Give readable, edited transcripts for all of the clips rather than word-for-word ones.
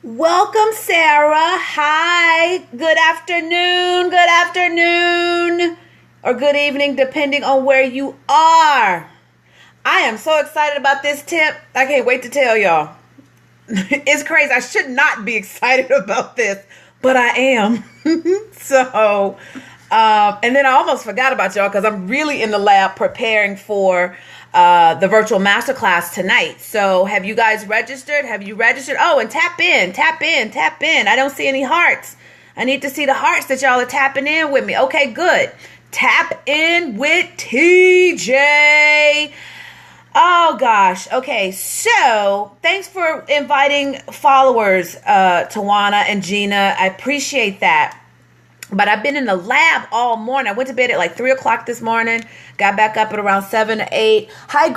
Welcome, Sarah. Hi. Good afternoon, or good evening, depending on where you are. I am so excited about this tip. I can't wait to tell y'all. It's crazy. I should not be excited about this, but I am. so, and then I almost forgot about y'all because I'm really in the lab preparing for the virtual masterclass tonight. So have you guys registered? Have you registered? Oh, and tap in. I don't see any hearts. I need to see the hearts that y'all are tapping in with me. Okay, good. Tap in with TeeJ. Oh gosh. Okay. So thanks for inviting followers, Tawana and Gina. I appreciate that. But I've been in the lab all morning. I went to bed at like 3 o'clock this morning. Got back up at around 7 or 8. Hi,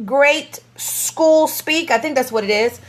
great school speak. I think that's what it is.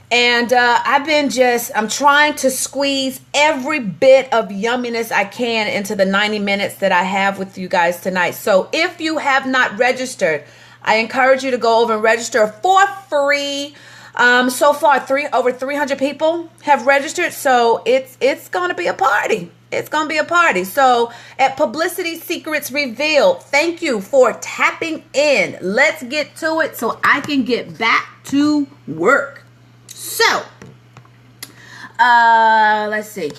And I'm trying to squeeze every bit of yumminess I can into the 90 minutes that I have with you guys tonight. So if you have not registered, I encourage you to go over and register for free. So far, over 300 people have registered. So it's going to be a party. It's going to be a party. So at Publicity Secrets Revealed, thank you for tapping in. Let's get to it so I can get back to work. So, let's see.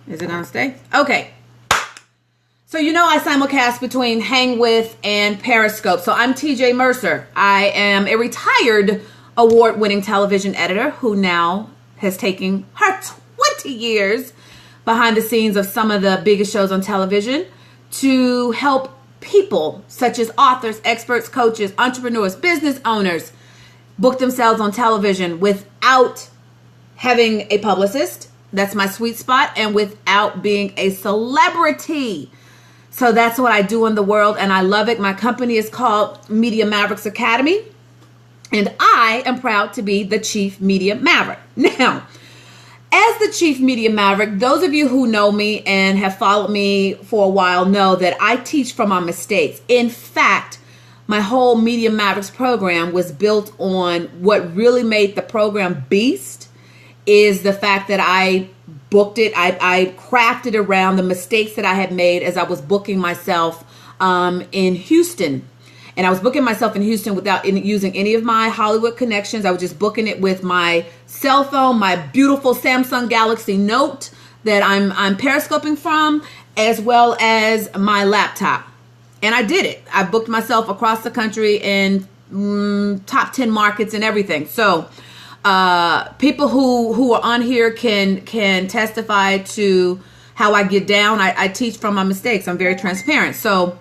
Is it going to stay? Okay. So I simulcast between Hang With and Periscope. So I'm TeeJ Mercer. I am a retired award-winning television editor who now has taken her 20 years behind the scenes of some of the biggest shows on television to help people such as authors, experts, coaches, entrepreneurs, business owners book themselves on television without having a publicist. That's my sweet spot. And without being a celebrity. So that's what I do in the world, and I love it. My company is called Media Mavericks Academy, and I am proud to be the Chief Media Maverick. Now, as the Chief Media Maverick, those of you who know me and have followed me for a while know that I teach from my mistakes. In fact, my whole Media Mavericks program was built on what really made the program beast is the fact that I booked it. I crafted around the mistakes that I had made as I was booking myself in Houston. And I was booking myself in Houston without using any of my Hollywood connections. I was just booking it with my cell phone, my beautiful Samsung Galaxy Note that I'm periscoping from, as well as my laptop. And I did it. I booked myself across the country in top 10 markets and everything. So people who are on here can testify to how I get down. I teach from my mistakes. I'm very transparent. So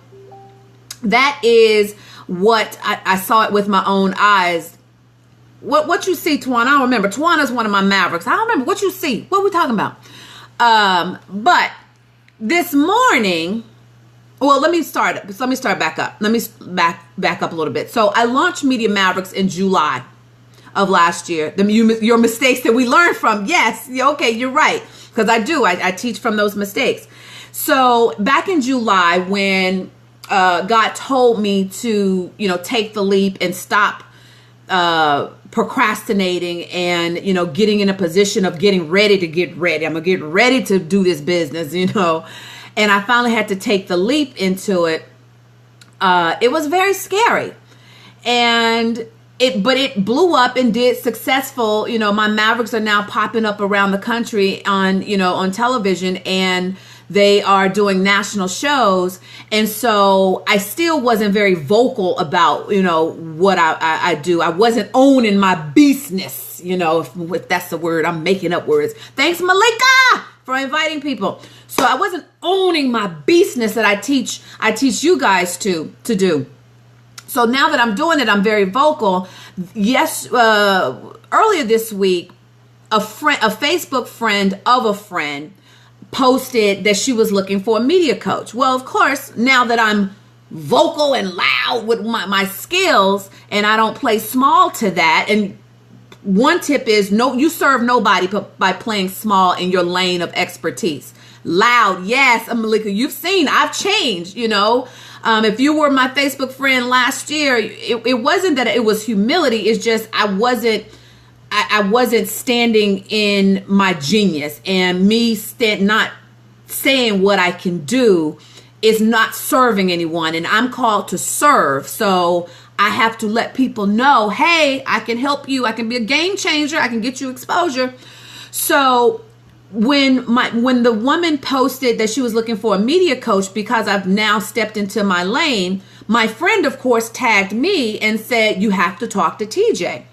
that is what I saw it with my own eyes. What you see, Tawana? I don't remember. Tawana's one of my Mavericks. I don't remember what you see. What are we talking about? But this morning, well, let me start back up. Let me back up a little bit. So I launched Media Mavericks in July of last year. Your mistakes that we learned from. Yes. Okay. You're right. Because I teach from those mistakes. So back in July, when God told me to, take the leap and stop procrastinating and, getting in a position of getting ready to get ready. I'm going to get ready to do this business, and I finally had to take the leap into it. It was very scary, but it blew up and did successful. My Mavericks are now popping up around the country on television, and they are doing national shows. And so I still wasn't very vocal about, what I do. I wasn't owning my business, if that's the word. I'm making up words. Thanks, Malika, for inviting people. So I wasn't owning my business that I teach you guys to do. So now that I'm doing it, I'm very vocal. Yes, earlier this week, a Facebook friend of a friend posted that she was looking for a media coach. Well, of course, now that I'm vocal and loud with my skills and I don't play small to that. And one tip is you serve nobody by playing small in your lane of expertise. Loud, yes, Malika, you've seen, I've changed, If you were my Facebook friend last year, it wasn't that it was humility. It's just I I wasn't standing in my genius, and me not saying what I can do is not serving anyone, and I'm called to serve. So I have to let people know, hey, I can help you. I can be a game changer. I can get you exposure. So when the woman posted that she was looking for a media coach, because I've now stepped into my lane, my friend, of course, tagged me and said, you have to talk to TeeJ.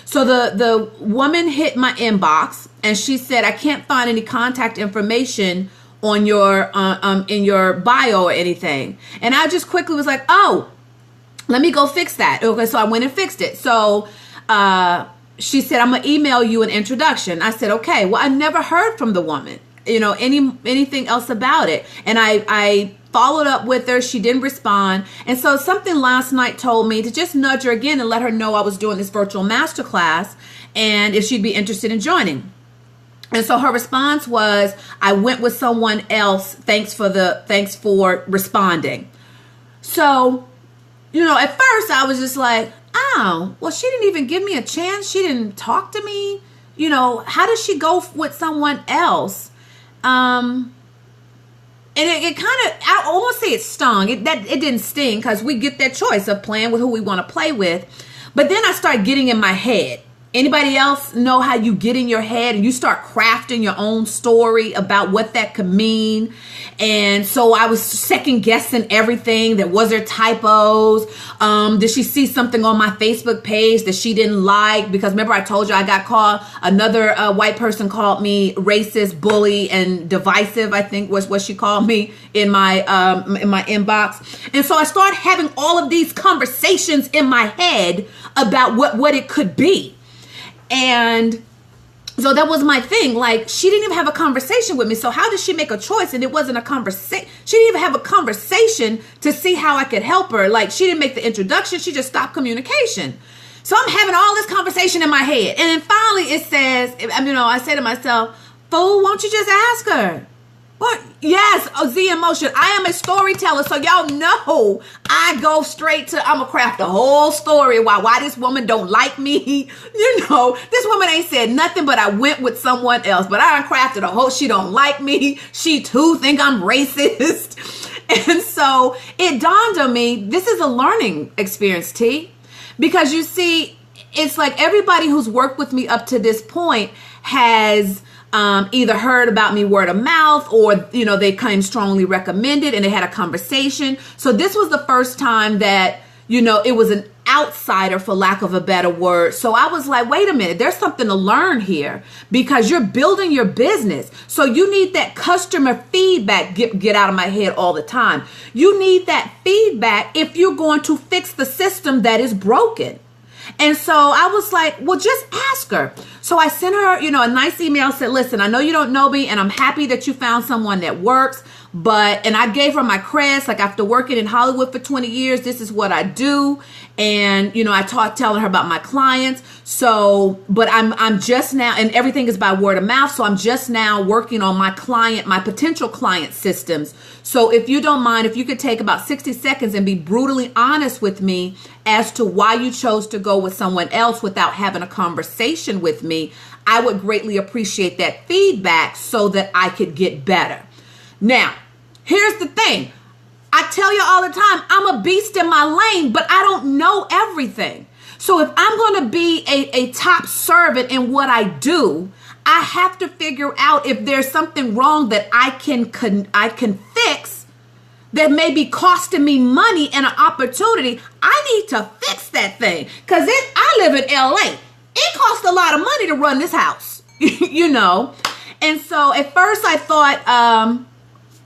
So the woman hit my inbox and she said, I can't find any contact information on your in your bio or anything. And I just quickly was like, oh, let me go fix that. Okay, so I went and fixed it. So she said, I'm gonna email you an introduction. I said, okay. Well, I never heard from the woman, anything else about it. And I followed up with her. She didn't respond. And so something last night told me to just nudge her again and let her know I was doing this virtual masterclass and if she'd be interested in joining. And so her response was, I went with someone else. Thanks for responding. So, at first I was just like, oh, well, she didn't even give me a chance. She didn't talk to me. How does she go with someone else? And it kind of, I won't say it stung. It didn't sting because we get that choice of playing with who we want to play with. But then I started getting in my head. Anybody else know how you get in your head and you start crafting your own story about what that could mean? And so I was second guessing everything. Was there typos? Did she see something on my Facebook page that she didn't like? Because remember I told you I got called, another white person called me racist, bully, and divisive, I think was what she called me in my inbox. And so I started having all of these conversations in my head about what it could be. And so that was my thing. Like, she didn't even have a conversation with me. So how did she make a choice? And it wasn't a conversation. She didn't even have a conversation to see how I could help her. Like, she didn't make the introduction. She just stopped communication. So I'm having all this conversation in my head. And then finally it says, I say to myself, fool, won't you just ask her? What? Yes, Z Emotion. I am a storyteller, so y'all know I go straight to, I'm going to craft a whole story why this woman don't like me. This woman ain't said nothing, but I went with someone else. But I crafted a whole, she don't like me. She too think I'm racist. And so it dawned on me, this is a learning experience, T. Because you see, it's like everybody who's worked with me up to this point has either heard about me word of mouth or, they came strongly recommended and they had a conversation. So this was the first time that, it was an outsider, for lack of a better word. So I was like, wait a minute, there's something to learn here because you're building your business. So you need that customer feedback. Get out of my head all the time. You need that feedback if you're going to fix the system that is broken. And so I was like, well, just ask her. So I sent her, a nice email, said, listen, I know you don't know me and I'm happy that you found someone that works, and I gave her my creds, like after working in Hollywood for 20 years, this is what I do. And, I telling her about my clients. So, but I'm just now, and everything is by word of mouth. So I'm just now working on my potential client systems. So if you don't mind, if you could take about 60 seconds and be brutally honest with me as to why you chose to go with someone else without having a conversation with me, I would greatly appreciate that feedback so that I could get better. Now, here's the thing. I tell you all the time, I'm a beast in my lane, but I don't know everything. So if I'm going to be a top servant in what I do, I have to figure out if there's something wrong that I can fix that may be costing me money and an opportunity. I need to fix that thing because I live in LA. It costs a lot of money to run this house, And so at first I thought,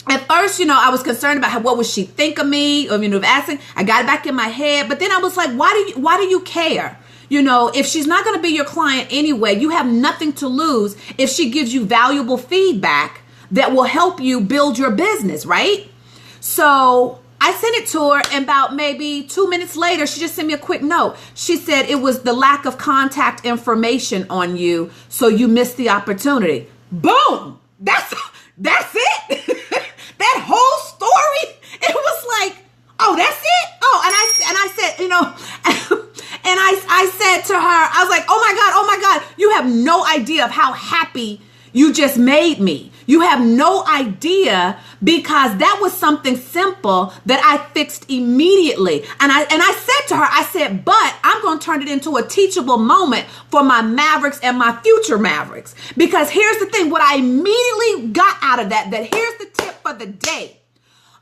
I was concerned about what would she think of me, or asking. I got it back in my head, but then I was like, why do you care? If she's not going to be your client anyway, you have nothing to lose if she gives you valuable feedback that will help you build your business, right? So I sent it to her, and about maybe 2 minutes later, she just sent me a quick note. She said it was the lack of contact information on you, so you missed the opportunity. Boom! That's it. That whole story, it was like, oh, that's it? Oh, and I said, And I said to her, I was like, oh my God, you have no idea of how happy you just made me. You have no idea, because that was something simple that I fixed immediately. And I said to her, I said, but I'm going to turn it into a teachable moment for my Mavericks and my future Mavericks. Because here's the thing, what I immediately got out of that here's the tip for the day.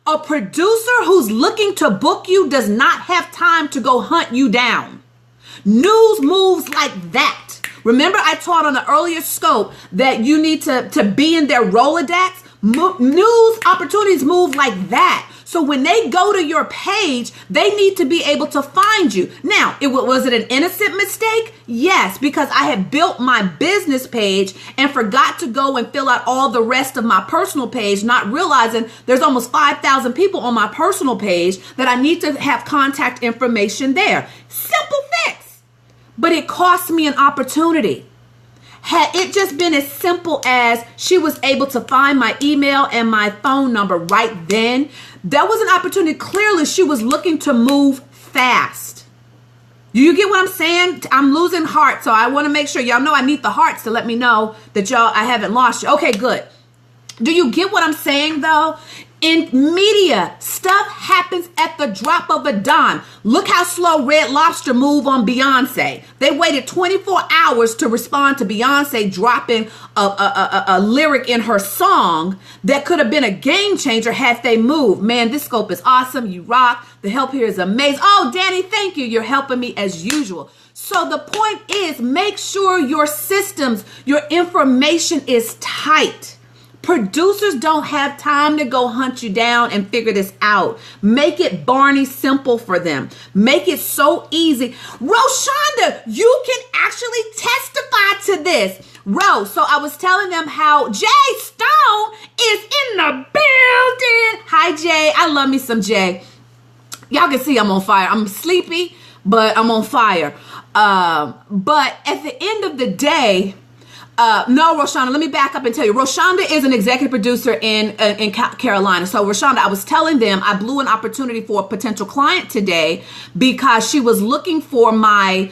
A producer who's looking to book you does not have time to go hunt you down. News moves like that. Remember, I taught on the earlier scope that you need to be in their Rolodex. News opportunities move like that. So when they go to your page, they need to be able to find you. Now, was it an innocent mistake? Yes, because I had built my business page and forgot to go and fill out all the rest of my personal page, not realizing there's almost 5,000 people on my personal page that I need to have contact information there. Simple fix. But it cost me an opportunity. Had it just been as simple as she was able to find my email and my phone number right then, that was an opportunity. Clearly, she was looking to move fast. Do you get what I'm saying? I'm losing heart, so I want to make sure y'all know I need the hearts to let me know that I haven't lost you. Okay, good. Do you get what I'm saying, though? In media, stuff happens at the drop of a dime. Look how slow Red Lobster moved on Beyonce. They waited 24 hours to respond to Beyonce dropping a lyric in her song that could have been a game changer had they moved. Man, this scope is awesome. You rock. The help here is amazing. Oh, Danny, thank you. You're helping me as usual. So the point is, make sure your systems, your information is tight. Producers don't have time to go hunt you down and figure this out. Make it Barney simple for them. Make it so easy. Roshonda, you can actually testify to this. Rose, so I was telling them how Jay Stone is in the building. Hi, Jay. I love me some Jay. Y'all can see I'm on fire. I'm sleepy, but I'm on fire. But at the end of the day, no, Roshonda, let me back up and tell you. Roshonda is an executive producer in Carolina. So, Roshonda, I was telling them I blew an opportunity for a potential client today because she was looking for my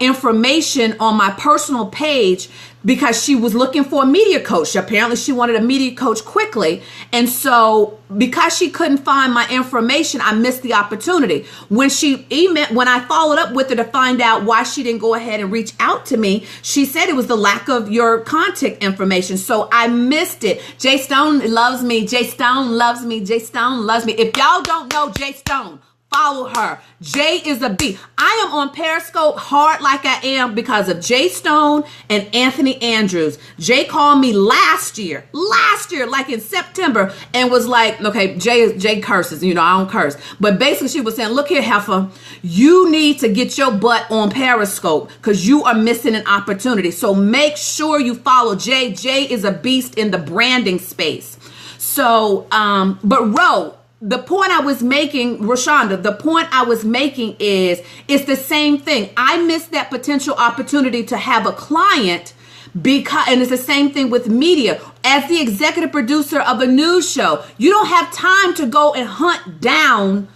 information on my personal page because she was looking for a media coach. Apparently, she wanted a media coach quickly. And so because she couldn't find my information, I missed the opportunity. When I followed up with her to find out why she didn't go ahead and reach out to me, she said it was the lack of your contact information. So I missed it. Jay Stone loves me. Jay Stone loves me. Jay Stone loves me. If y'all don't know Jay Stone, follow her. Jay is a beast. I am on Periscope hard like I am because of Jay Stone and Anthony Andrews. Jay called me last year, like in September, and was like, okay, Jay curses, I don't curse. But basically she was saying, look here, heifer, you need to get your butt on Periscope because you are missing an opportunity. So make sure you follow Jay. Jay is a beast in the branding space. So, but the point I was making, Roshonda, the point I was making is, it's the same thing. I missed that potential opportunity to have a client and it's the same thing with media. As the executive producer of a news show, you don't have time to go and hunt down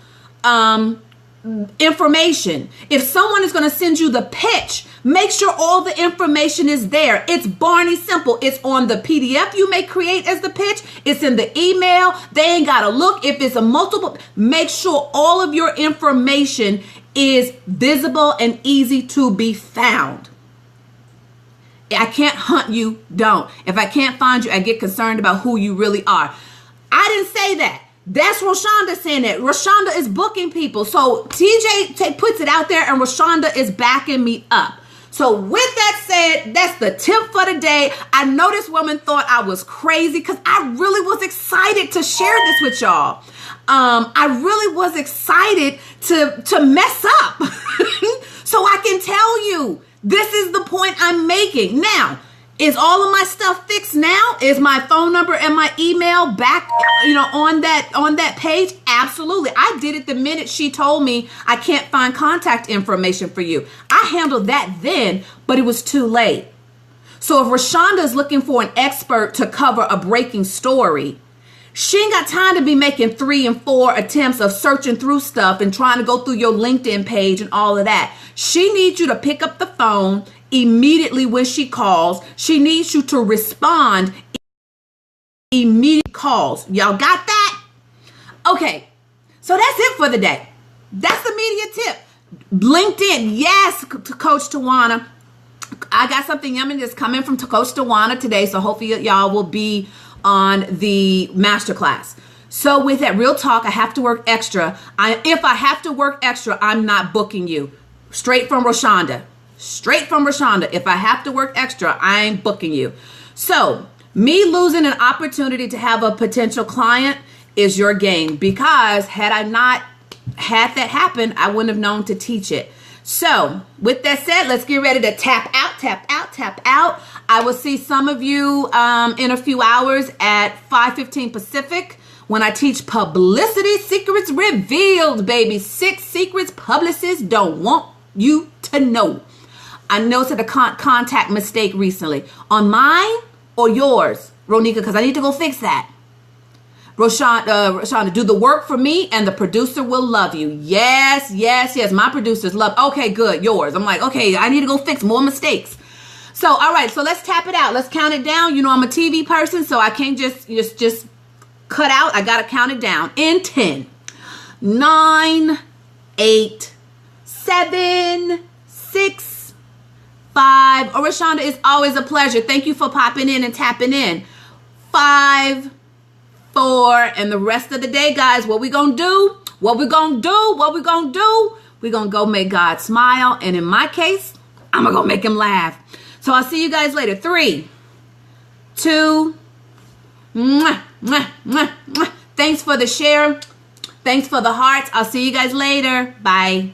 information. If someone is going to send you the pitch, make sure all the information is there. It's Barney simple. It's on the PDF you may create as the pitch. It's in the email. They ain't got to look. If it's a multiple, make sure all of your information is visible and easy to be found. I can't hunt you, don't. If I can't find you, I get concerned about who you really are. I didn't say that. That's Roshonda saying that. Roshonda is booking people. So TJ puts it out there and Roshonda is backing me up. So with that said, that's the tip for the day. I know this woman thought I was crazy because I really was excited to share this with y'all. I really was excited to mess up. So I can tell you, this is the point I'm making. Now, is all of my stuff fixed now? Is my phone number and my email back, on that page? Absolutely. I did it the minute she told me I can't find contact information for you. I handled that then, but it was too late. So if Roshonda is looking for an expert to cover a breaking story, She ain't got time to be making 3 and 4 attempts of searching through stuff and trying to go through your LinkedIn page and all of that. She needs you to pick up the phone immediately when she calls. She needs you to respond immediate calls. Y'all got that? Okay, so that's it for the day. That's the media tip. LinkedIn, yes, Coach Tawana. I got something yummy that's coming from Coach Tawana today, so hopefully y'all will be on the masterclass. So with that, real talk, I have to work extra. If I have to work extra, I'm not booking you. Straight from Rashonda. Straight from Rashonda. If I have to work extra, I ain't booking you. So me losing an opportunity to have a potential client is your gain, because had I not had that happen, I wouldn't have known to teach it. So with that said, let's get ready to tap out, tap out, tap out. I will see some of you in a few hours at 5:15 Pacific when I teach Publicity Secrets Revealed, baby. 6 secrets publicists don't want you to know. I noticed a contact mistake recently on mine or yours, Ronika, because I need to go fix that. Rashonda, do the work for me and the producer will love you. Yes, yes, yes. My producers love. Okay, good. Yours. I'm like, okay, I need to go fix more mistakes. So, all right. So let's tap it out. Let's count it down. You know, I'm a TV person, so I can't just cut out. I got to count it down in 10, 9, 8, 7, 6, 5. Oh, Rashonda, it's always a pleasure. Thank you for popping in and tapping in. 5, 4, and the rest of the day, guys, what we gonna do? What we gonna do? What we gonna do? We gonna go make God smile, and in my case, I'm gonna go make him laugh. So I'll see you guys later. 3, 2, mwah, mwah, mwah, mwah. Thanks for the share. Thanks for the hearts. I'll see you guys later. Bye.